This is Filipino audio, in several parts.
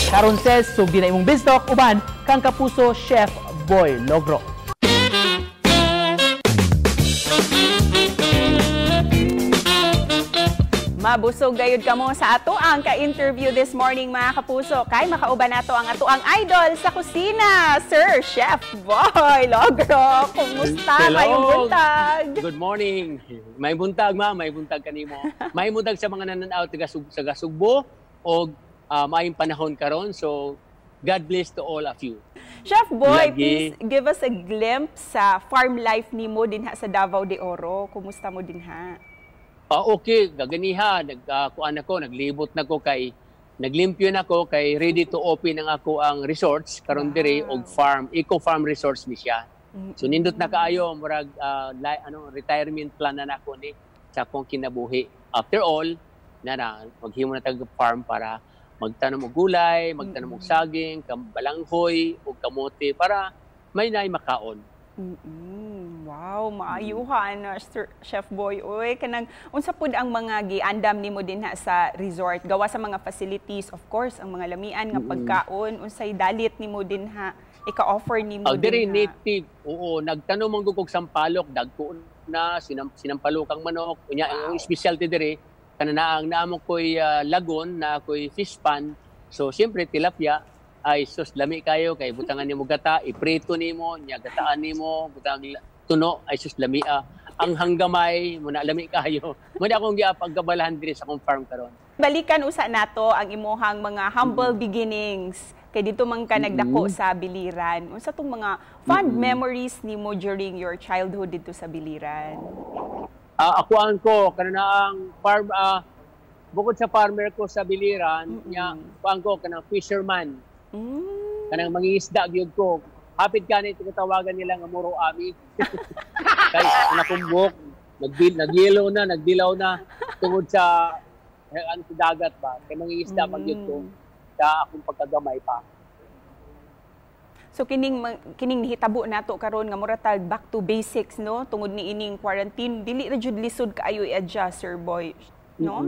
Karon says, sugdi na imong bistok, uban, kang Kapuso Chef Boy Logro. Mabusog gayud kamo sa ato ang ka-interview this morning mga Kapuso. Kay makauban nato ang ato ang idol sa kusina, Sir Chef Boy Logro. Kumusta? Mayong buntag. Good morning. May buntag may buntag kanimo. May buntag sa mga nananaw sa Gasugbo o maayong panahon karon. So God bless to all of you. Chef Boy, please give us a glimpse sa farm life nimo dinha sa Davao de Oro. Kumusta mo dinha? Okay, gaganiha, naglibot na ko kay, naglimpyo na ko kay ready to open ang ako ang resorts, karon dire og farm, eco-farm resorts ni siya. So nindot na kaayo, murag retirement plan na nako ni sa akong kinabuhi. After all, maghimo na tag farm para magtanom og gulay, magtanom og saging, balanghoy og kamote para may nay makaon. Wow, maayuhan Chef Boy. Oy, kanang unsa pud ang mga giandam nimo dinha sa resort? Gawa sa mga facilities, of course, ang mga lamian nga pagkaon, unsay dalit nimo dinha? Ika-offer nimo dinha? Diri native. Oo, nagtanom man gugog sampalok, dagko na sinampalokang manok. Unya ang specialty diri kanana ang naamo koy lagon na koy fish pan. So siyempre tilapia ay sus lami kayo kay butangan nimo gata, iprito nimo, nya gataan nimo, butang tuno ay sus lami ang hanggamay muna lami kayo. Muna akong giapagabalahan diri sa akong farm karon. Balikan usa nato ang imuhang mga humble beginnings kay dito man ka nagdako sa Biliran. Unsa tong mga fond memories nimo during your childhood dito sa Biliran? Akuan ko kanana ang farm bukod sa farmer ko sa Biliran, nya kuan ko kanang fisherman. Kanang mangingisda gyud ko. Hapit kanit tinatawagan nila nga muro ami. Kay nakumbok, nagyelo na, nagdilaw na tungod sa dagat ba. Kay mangingisda pag gyud ko sa akong pagkagamay pa. So kining hitabo nato karon nga mura tag back to basics no tungod ni ining quarantine dili ra jud lisod kaayo i-adjust Sir Boy. No?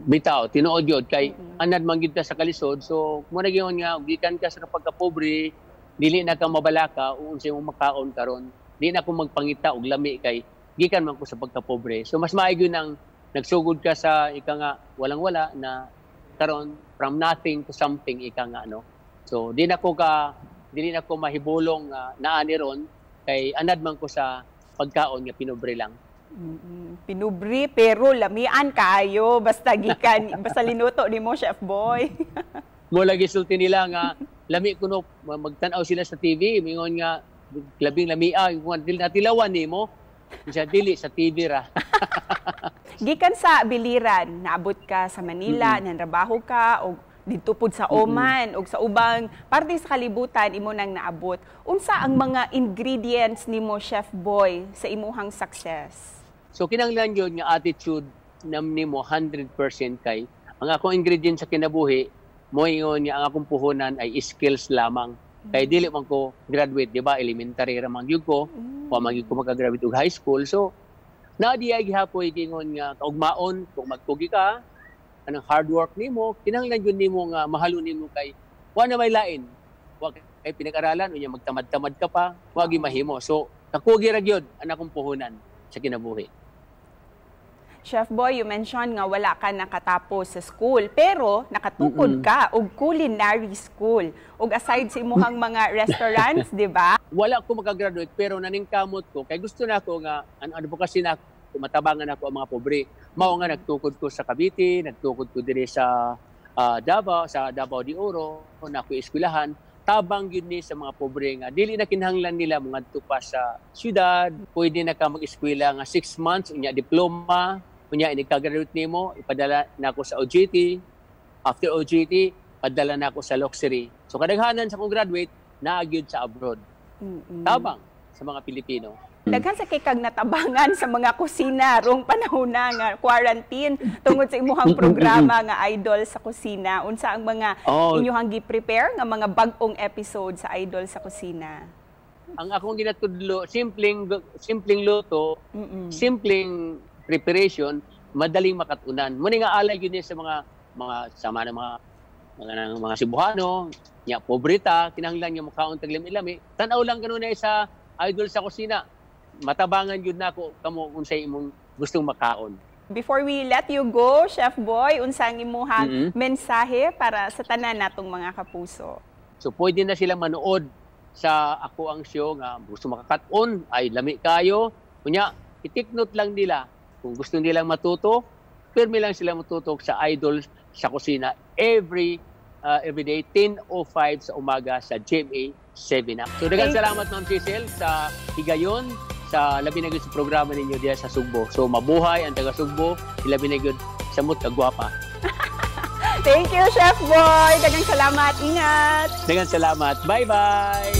Bitaw, tinuod yun. Kay anad manggid ka sa kalisod. So, muna gawin nga, gikan ka sa pagkapobre, dili na ka mabalaka, unsay mong makaon karon. Dili na ko magpangita og lami kay gikan man ko sa pagkapobre. So, mas maaygo nang nagsugod ka sa ika nga walang-wala na karon from nothing to something ika nga no. So, dili na ko mahibulong naani ron kay anad man ko sa pagkaon nga pinobre lang. Pinubri pero lamian kaayo basta gikan basta linuto nimo Chef Boy. Mo lagi sulti nila nga lami kuno magtan-aw sila sa TV mingon nga labing lamia kung dili natilawan nimo siya dili sa TV ra. Gikan sa Biliran naabot ka sa Manila nanrabaho ka og dito pud sa Oman og sa ubang parte sa kalibutan imo nang naabot. Unsa ang mga ingredients nimo Chef Boy sa imuhang success? So kinahanglan yun nga attitude nimo 100% kay ang akong ingredient sa kinabuhi mo ingon nga ang akong puhunan ay skills lamang. Kay dili man ko graduate, di ba? Elementary ra man gyud ko, wa man gyud ko maka-graduate og high school. So naadiay gihapoy gingon nga kaugmaon kung magtugi ka anang hard work nimo, kinahanglan yun nimo nga mahalo nimo kay wa na may lain. Wa kay pinag-aralan unya magtamad-tamad ka pa, wa gi mahimo. So kakugi ra gyud ang akong puhunan sa kinabuhi. Chef Boy, you mentioned nga wala ka nakatapos sa school, pero nakatukod ka og culinary school. Og aside sa imuhang mga restaurants, di ba? Wala ko makagraduate, pero naningkamot ko. Kay gusto na ako nga, advocacy na ako, matabangan ako ang mga pobre. Mao nga nagtukod ko sa Cavite, nagtukod ko dire sa Davao de Oro, na ako eskwelahan. Tabang yun ni sa mga pobre nga. Dili na kinahanglan nila mga tupa sa syudad. Pwede na ka mag-eskwela nga 6 months, unya diploma, unya inigka-graduate nimo, ipadala na ako sa OJT. After OJT, padala na ako sa luxury. So kadaghanan sa kong graduate, naagyod sa abroad. Tabang sa mga Pilipino. Daghan sa kay kag natabangan sa mga kusina rong panahon na nga quarantine tungod sa imuhang programa nga Idol sa Kusina. Unsa ang mga inyuhang gi-prepare nga mga bag-ong episode sa Idol sa Kusina? Ang akong ginatudlo, simpleng luto, simpleng preparation, madaling makatunan. Muna nga alay yun sa mga sama ng mga mga Cebuano, nya pobreta, kinahanglan nga makaon tag lami-lami. Tan-aw lang kanunay sa idol sa kusina. Matabangan yun na ko kamo unsay imong gustong makaon. Before we let you go, Chef Boy, unsang imuhang mensahe para sa tanan natong mga kapuso? So pwede na silang manood sa ako ang show nga gusto makakat-on ay lami kayo. Kunya, i-take note lang nila kung gusto nilang matuto, pirmi lang sila matutok sa idol sa kusina every day 10:05 sa umaga sa GMA 7 Up. So daghang salamat Ma'am Cecil sa higayon sa labi na gyud sa programa ninyo diya sa Sugbo. So mabuhay ang taga Sugbo, labi na gyud samot kagwapa. Thank you, Chef Boy. Daghang salamat. Ingat. Daghang salamat. Bye-bye.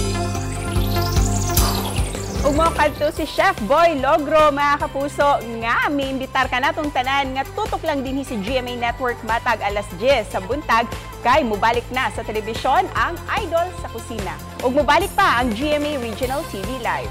Ug mo kadto si Chef Boy Logro, mga kapuso, nga miimbitar ka natong tanan nga tutok lang dinhi si GMA Network matag alas 10 sa buntag kay mubalik na sa telebisyon ang Idol sa Kusina. Ug mubalik pa ang GMA Regional TV Live.